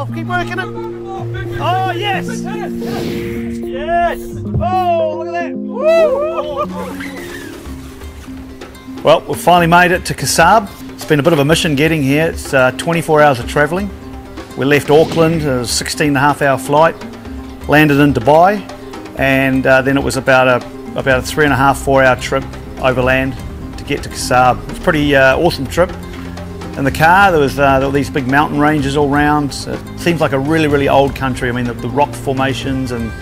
Oh, keep working it. Oh, yes. Yes. Oh, look at that. Woo. Well, we've finally made it to KHASAB. It's been a bit of a mission getting here. It's 24 hours of travelling. We left Auckland, it was a 16.5-hour flight, landed in Dubai, and then it was about a 3.5-4 hour trip overland to get to KHASAB. It was a pretty awesome trip. In the car there were these big mountain ranges all around. It seems like a really old country. I mean the rock formations, and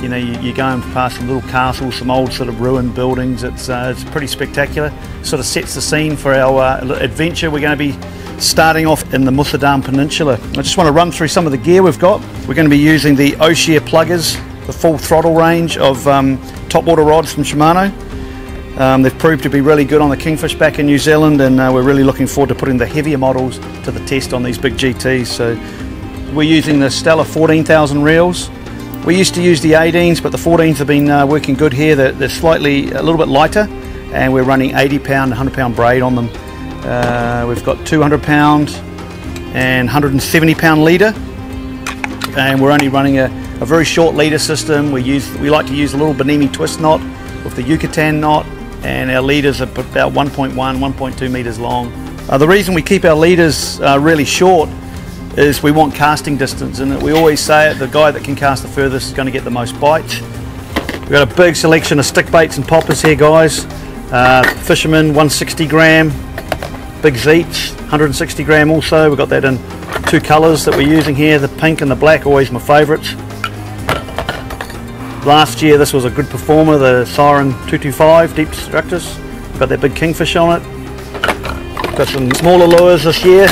you know you're going past some little castles, some old sort of ruined buildings. It's pretty spectacular. Sort of sets the scene for our adventure. We're going to be starting off in the Mussandam Peninsula. I just want to run through some of the gear we've got. We're going to be using the Offshore pluggers, the full throttle range of topwater rods from Shimano. They've proved to be really good on the kingfish back in New Zealand, and we're really looking forward to putting the heavier models to the test on these big GTs. So we're using the Stella 14,000 reels. We used to use the 18s, but the 14s have been working good here. They're a little bit lighter, and we're running 80 pound, 100 pound braid on them. We've got 200 pound and 170 pound leader, and we're only running a very short leader system. We like to use a little Benimi twist knot with the Yucatan knot, and our leaders are about 1.1, 1.2 meters long. The reason we keep our leaders really short is we want casting distance, and we always say it, the guy that can cast the furthest is going to get the most bites. We've got a big selection of stick baits and poppers here, guys. Fisherman 160 gram, big ZEETS 160 gram also. We've got that in two colours that we're using here, the pink and the black, always my favourites. Last year this was a good performer, the Siren 225 deep destructors. Got that big kingfish on it. Got some smaller lures this year.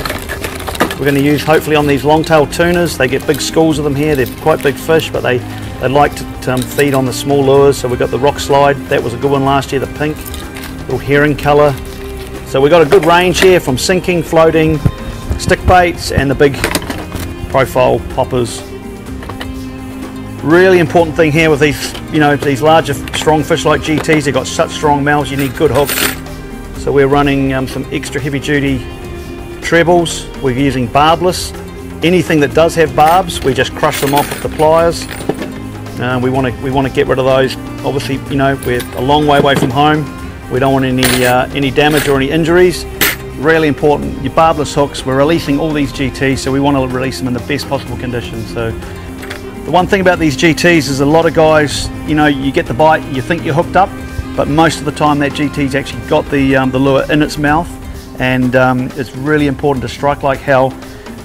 We're going to use hopefully on these long-tailed tunas. They get big schools of them here. They're quite big fish, but they like to feed on the small lures. So we've got the rock slide. That was a good one last year, the pink, little herring colour. So we've got a good range here from sinking, floating, stick baits, and the big profile poppers. Really important thing here with these, these larger strong fish like GTs, they've got such strong mouths, you need good hooks. So we're running some extra heavy duty trebles. We're using barbless. Anything that does have barbs, we just crush them off with the pliers. We want to get rid of those. Obviously, we're a long way away from home. We don't want any damage or any injuries. Really important, your barbless hooks. We're releasing all these GTs, so we want to release them in the best possible conditions. So the one thing about these GTs is a lot of guys, you get the bite, you think you're hooked up, but most of the time that GT's actually got the lure in its mouth, and it's really important to strike like hell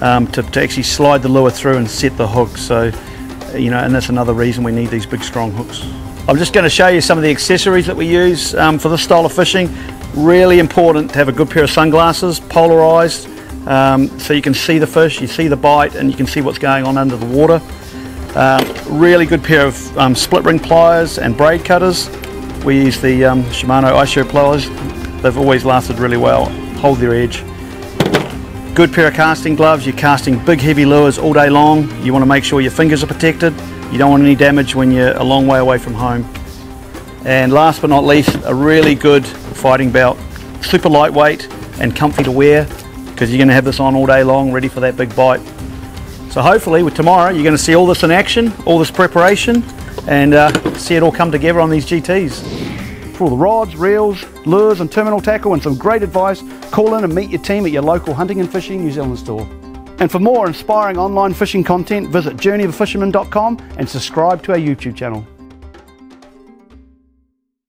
to actually slide the lure through and set the hook. So, and that's another reason we need these big strong hooks. I'm just going to show you some of the accessories that we use for this style of fishing. Really important to have a good pair of sunglasses, polarized, so you can see the fish, you see the bite, and you can see what's going on under the water. Really good pair of split ring pliers and braid cutters. We use the Shimano Icey-Tek pliers. They've always lasted really well, hold their edge. Good pair of casting gloves. You're casting big heavy lures all day long. You want to make sure your fingers are protected. You don't want any damage when you're a long way away from home. And last but not least, a really good fighting belt. Super lightweight and comfy to wear, because you're going to have this on all day long, ready for that big bite. So hopefully with tomorrow you're going to see all this in action, all this preparation, and see it all come together on these GTs. For all the rods, reels, lures and terminal tackle and some great advice, call in and meet your team at your local Hunting and Fishing New Zealand store. And for more inspiring online fishing content, visit journeyoffisherman.com and subscribe to our YouTube channel.